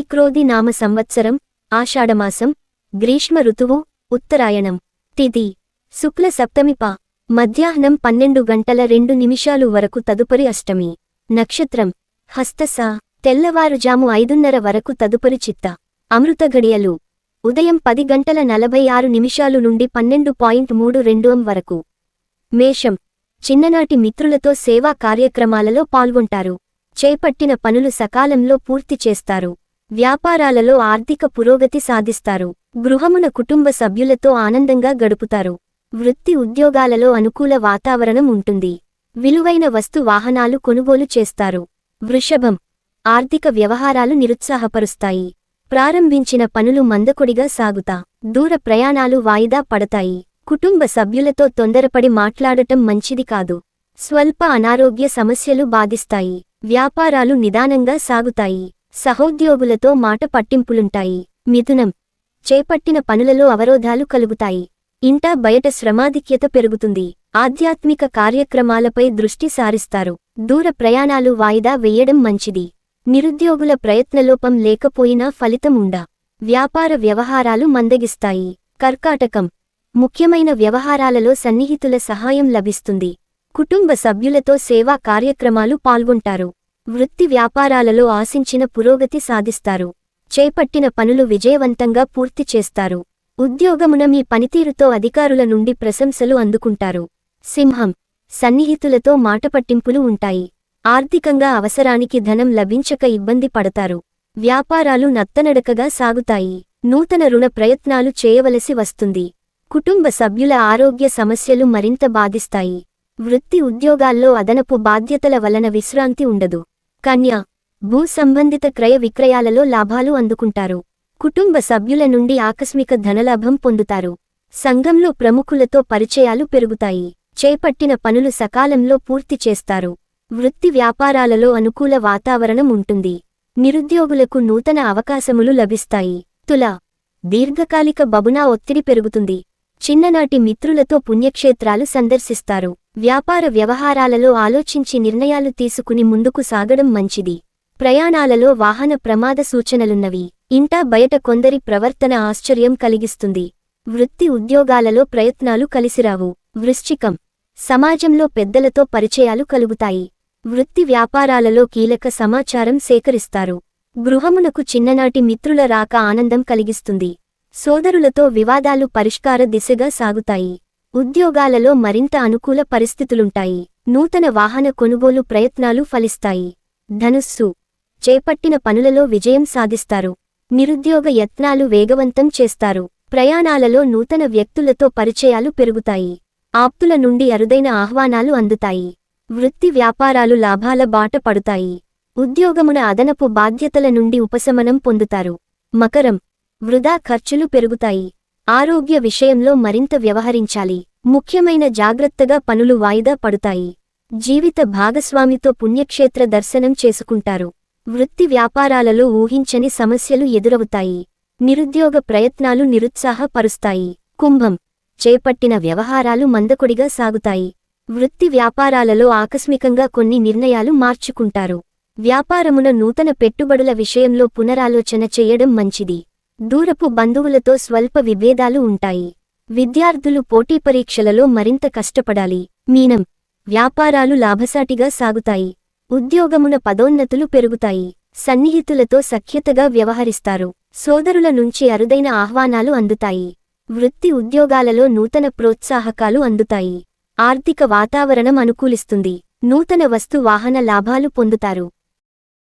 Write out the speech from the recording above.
శుభకృతి నామ సంవత్సరం ఆషాఢమాసం గ్రీష్మ ఋతువు ఉత్తరాయణం తిథి శుక్ల సప్తమి ప మధ్యాహ్నం 12 వరకు తదుపరి అష్టమి నక్షత్రం హస్తస తెల్లవారుజాము 5:30 వరకు తదుపరి చిత్త అమృత గడియలు ఉదయం 10:46 నుండి 12:32 వరకు మేషం చిన్ననాటి మిత్రులతో సేవా కార్యక్రమాలలో పాల్గొంటారు చేపట్టిన పనులు సకాలంలో పూర్తి చేస్తారు వ్యాపారాలలో ఆర్థిక పురోగతి సాధిస్తారు గృహమున కుటుంబ సభ్యులతో ఆనందంగా గడుపుతారు వృత్తి ఉద్యోగాలలో అనుకూల వాతావరణం ఉంటుంది విలువైన వస్తు వాహనాలు కొనుగోలు చేస్తారు వృషభం ఆర్థిక వ్యవహారాలు నిరుత్సాహపరుస్తాయి ప్రారంభించిన పనులు మందకొడిగా సాగుతా దూర ప్రయాణాలు వాయిదా పడతాయి కుటుంబ సభ్యులతో తొందరపడి మాట్లాడటం మంచిది కాదు స్వల్ప అనారోగ్య సమస్యలు బాధిస్తాయి వ్యాపారాలు నిదానంగా సాగుతాయి సహోద్యోగులతో మాట పట్టింపులుంటాయి మిథునం చేపట్టిన పనులలో అవరోధాలు కలుగుతాయి ఇంటా బయట శ్రమాధిక్యత పెరుగుతుంది ఆధ్యాత్మిక కార్యక్రమాలపై దృష్టి సారిస్తారు దూర ప్రయాణాలు వాయిదా వెయ్యడం మంచిది నిరుద్యోగుల ప్రయత్నలోపం లేకపోయినా ఫలితం ఉండా వ్యాపార వ్యవహారాలు మందగిస్తాయి కర్కాటకం ముఖ్యమైన వ్యవహారాలలో సన్నిహితుల సహాయం లభిస్తుంది కుటుంబ సభ్యులతో సేవా కార్యక్రమాలు పాల్గొంటారు వృత్తి వ్యాపారాలలో ఆశించిన పురోగతి సాధిస్తారు చేపట్టిన పనులు విజయవంతంగా పూర్తి చేస్తారు ఉద్యోగమున మీ పనితీరుతో అధికారుల నుండి ప్రశంసలు అందుకుంటారు సింహం సన్నిహితులతో మాటపట్టింపులు ఉంటాయి ఆర్థికంగా అవసరానికి ధనం లభించక ఇబ్బంది పడతారు వ్యాపారాలు నత్తనడకగా సాగుతాయి నూతన రుణ ప్రయత్నాలు చేయవలసి వస్తుంది కుటుంబ సభ్యుల ఆరోగ్య సమస్యలు మరింత బాధిస్తాయి వృత్తి ఉద్యోగాల్లో అదనపు బాధ్యతల వలన విశ్రాంతి ఉండదు కన్య భూ సంబంధిత క్రయ విక్రయాలలో లాభాలు అందుకుంటారు కుటుంబ సభ్యుల నుండి ఆకస్మిక ధనలాభం పొందుతారు సంఘంలో ప్రముఖులతో పరిచయాలు పెరుగుతాయి చేపట్టిన పనులు సకాలంలో పూర్తి చేస్తారు వృత్తి వ్యాపారాలలో అనుకూల వాతావరణం ఉంటుంది నిరుద్యోగులకు నూతన అవకాశములు లభిస్తాయి తుల దీర్ఘకాలిక బబునా ఒత్తిడి పెరుగుతుంది చిన్ననాటి మిత్రులతో పుణ్యక్షేత్రాలు సందర్శిస్తారు వ్యాపార వ్యవహారాలలో ఆలోచించి నిర్ణయాలు తీసుకుని ముందుకు సాగడం మంచిది ప్రయాణాలలో వాహన ప్రమాద సూచనలున్నవి ఇంటా బయట కొందరి ప్రవర్తన ఆశ్చర్యం కలిగిస్తుంది వృత్తి ఉద్యోగాలలో ప్రయత్నాలు కలిసిరావు వృశ్చికం సమాజంలో పెద్దలతో పరిచయాలు కలుగుతాయి వృత్తి వ్యాపారాలలో కీలక సమాచారం సేకరిస్తారు గృహమునకు చిన్ననాటి మిత్రుల రాక ఆనందం కలిగిస్తుంది సోదరులతో వివాదాలు పరిష్కార దిశగా సాగుతాయి ఉద్యోగాలలో మరింత అనుకూల పరిస్థితులుంటాయి నూతన వాహన కొనుగోలు ప్రయత్నాలు ఫలిస్తాయి ధనుస్సు చేపట్టిన పనులలో విజయం సాధిస్తారు నిరుద్యోగ యత్నాలు వేగవంతం చేస్తారు ప్రయాణాలలో నూతన వ్యక్తులతో పరిచయాలు పెరుగుతాయి ఆప్తుల నుండి అరుదైన ఆహ్వానాలు అందుతాయి వృత్తి వ్యాపారాలు లాభాల బాట పడుతాయి ఉద్యోగమున అదనపు బాధ్యతల నుండి ఉపశమనం పొందుతారు మకరం వృధా ఖర్చులు పెరుగుతాయి ఆరోగ్య విషయంలో మరింత వ్యవహరించాలి ముఖ్యమైన జాగ్రత్తగా పనులు వాయిదా పడుతాయి జీవిత భాగస్వామితో పుణ్యక్షేత్ర దర్శనం చేసుకుంటారు వృత్తి వ్యాపారాలలో ఊహించని సమస్యలు ఎదురవుతాయి నిరుద్యోగ ప్రయత్నాలు నిరుత్సాహపరుస్తాయి కుంభం చేపట్టిన వ్యవహారాలు మందకొడిగా సాగుతాయి వృత్తి వ్యాపారాలలో ఆకస్మికంగా కొన్ని నిర్ణయాలు మార్చుకుంటారు వ్యాపారమున నూతన పెట్టుబడుల విషయంలో పునరాలోచన చేయడం మంచిది దూరపు బంధువులతో స్వల్ప విభేదాలు ఉంటాయి విద్యార్థులు పోటీ పరీక్షలలో మరింత కష్టపడాలి మీనం వ్యాపారాలు లాభసాటిగా సాగుతాయి ఉద్యోగమున పదోన్నతులు పెరుగుతాయి సన్నిహితులతో సఖ్యతగా వ్యవహరిస్తారు సోదరుల నుంచి అరుదైన ఆహ్వానాలు అందుతాయి వృత్తి ఉద్యోగాలలో నూతన ప్రోత్సాహకాలు అందుతాయి ఆర్థిక వాతావరణం అనుకూలిస్తుంది నూతన వస్తు వాహన లాభాలు పొందుతారు